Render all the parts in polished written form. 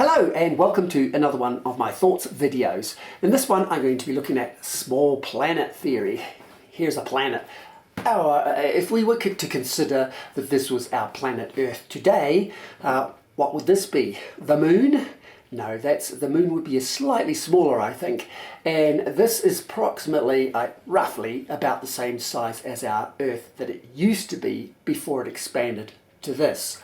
Hello and welcome to another one of my thoughts videos. In this one I'm going to be looking at small planet theory. Here's a planet. If we were to consider that this was our planet Earth today, what would this be? The moon? No, the moon would be slightly smaller, I think. And this is approximately, roughly, about the same size as our Earth that it used to be before it expanded to this.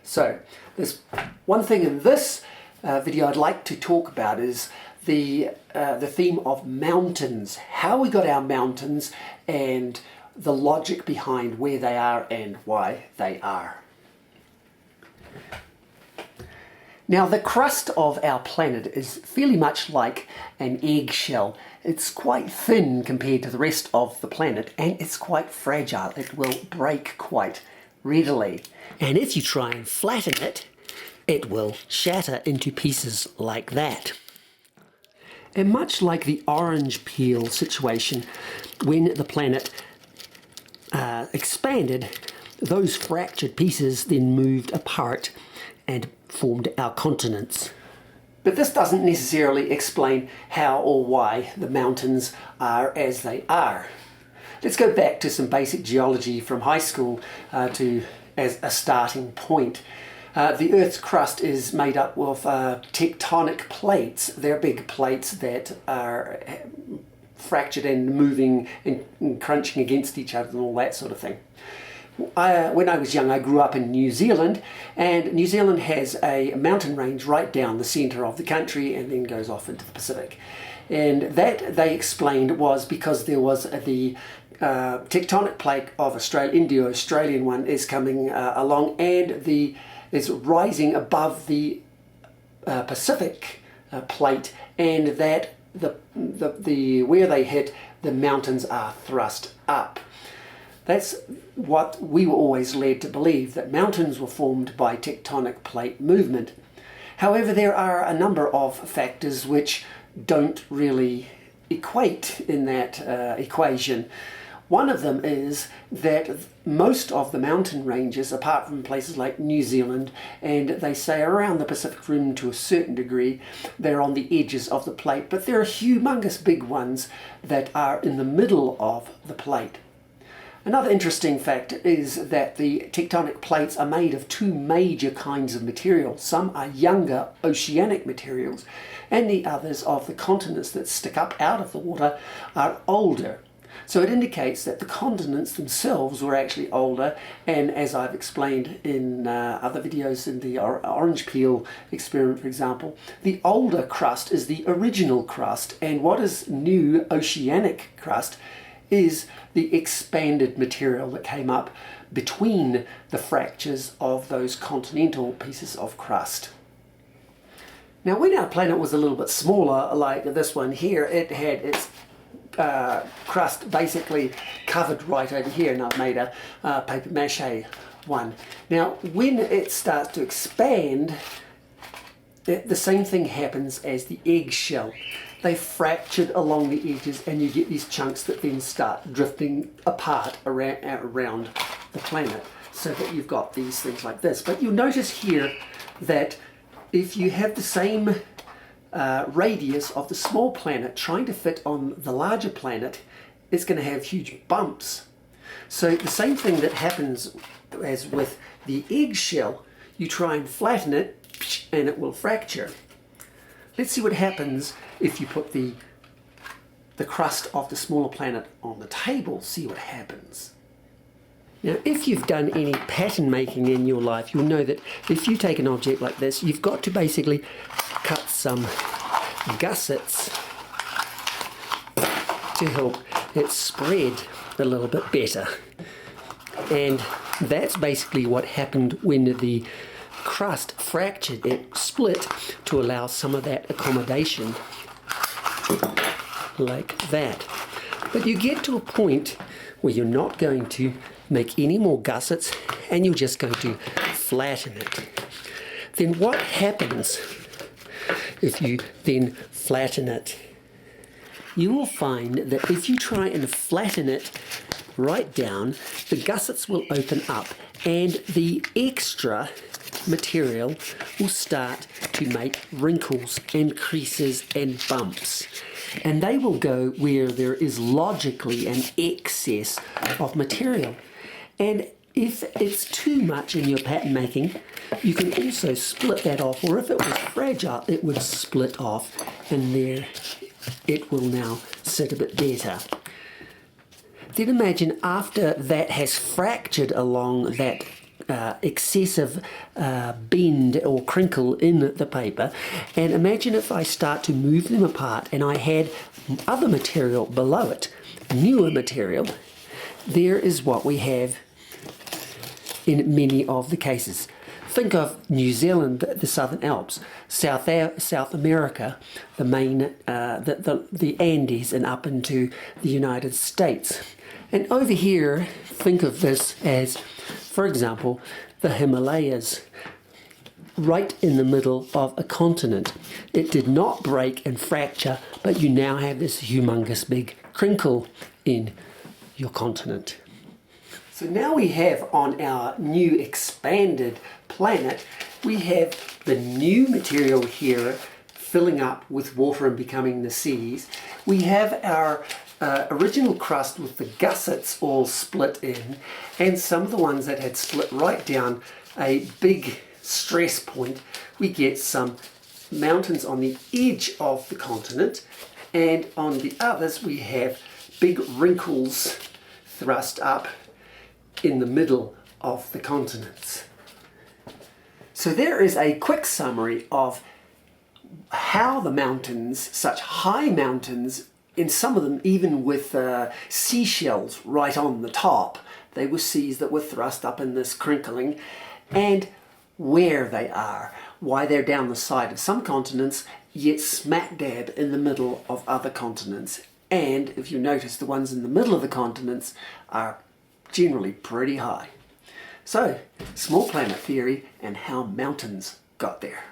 So, there's one thing in this video I'd like to talk about is the theme of mountains. How we got our mountains and the logic behind where they are and why they are. Now, the crust of our planet is fairly much like an eggshell. It's quite thin compared to the rest of the planet, and it's quite fragile. It will break quite readily. And if you try and flatten it, it will shatter into pieces like that. And much like the orange peel situation, when the planet expanded, those fractured pieces then moved apart and formed our continents. But this doesn't necessarily explain how or why the mountains are as they are. Let's go back to some basic geology from high school as a starting point. The Earth's crust is made up of tectonic plates. They're big plates that are fractured and moving and crunching against each other and all that sort of thing. When I was young, I grew up in New Zealand, and New Zealand has a mountain range right down the centre of the country and then goes off into the Pacific. And that, they explained, was because there was the tectonic plate of Australia, Indo-Australian one, is coming along, and is rising above the Pacific plate, and that where they hit, the mountains are thrust up. That's what we were always led to believe, that mountains were formed by tectonic plate movement. However, there are a number of factors which don't really equate in that equation. One of them is that most of the mountain ranges, apart from places like New Zealand, and they say around the Pacific Rim to a certain degree, they're on the edges of the plate, but there are humongous big ones that are in the middle of the plate. Another interesting fact is that the tectonic plates are made of two major kinds of material. Some are younger oceanic materials, and the others of the continents that stick up out of the water are older. So it indicates that the continents themselves were actually older, and as I've explained in other videos in the orange peel experiment, for example, the older crust is the original crust, and what is new oceanic crust is the expanded material that came up between the fractures of those continental pieces of crust. Now, when our planet was a little bit smaller, like this one here, it had its crust basically covered right over here, and I've made a paper mache one. Now, when it starts to expand, the same thing happens as the eggshell. They fractured along the edges, and you get these chunks that then start drifting apart around the planet, so that you've got these things like this. But you'll notice here that if you have the same radius of the small planet trying to fit on the larger planet, it's going to have huge bumps. So the same thing that happens as with the eggshell, you try and flatten it and it will fracture. Let's see what happens if you put the crust of the smaller planet on the table. See what happens. Now, if you've done any pattern making in your life, you'll know that if you take an object like this, you've got to basically cut some gussets to help it spread a little bit better. And that's basically what happened when the crust fractured. It split to allow some of that accommodation, like that. But you get to a point where you're not going to make any more gussets, and you're just going to flatten it. Then what happens if you then flatten it? You will find that if you try and flatten it right down, the gussets will open up, and the extra material will start to make wrinkles and creases and bumps. And they will go where there is logically an excess of material. And if it's too much in your pattern making, you can also split that off, or if it was fragile, it would split off, and there it will now sit a bit better. Then imagine after that has fractured along that excessive bend or crinkle in the paper, and imagine if I start to move them apart and I had other material below it, newer material. There is what we have in many of the cases. Think of New Zealand, the Southern Alps, South America, the main, the Andes, and up into the United States. And over here, think of this as, for example, the Himalayas, right in the middle of a continent. It did not break and fracture, but you now have this humongous big crinkle in your continent. So now we have on our new expanded planet, we have the new material here filling up with water and becoming the seas. We have our original crust with the gussets all split in, and some of the ones that had split right down a big stress point. We get some mountains on the edge of the continent, and on the others we have big wrinkles thrust up in the middle of the continents. So there is a quick summary of how the mountains, such high mountains, in some of them even with seashells right on the top, they were seas that were thrust up in this crinkling, and where they are, why they're down the side of some continents, yet smack dab in the middle of other continents. And if you notice, the ones in the middle of the continents are generally pretty high. So, small planet theory and how mountains got there.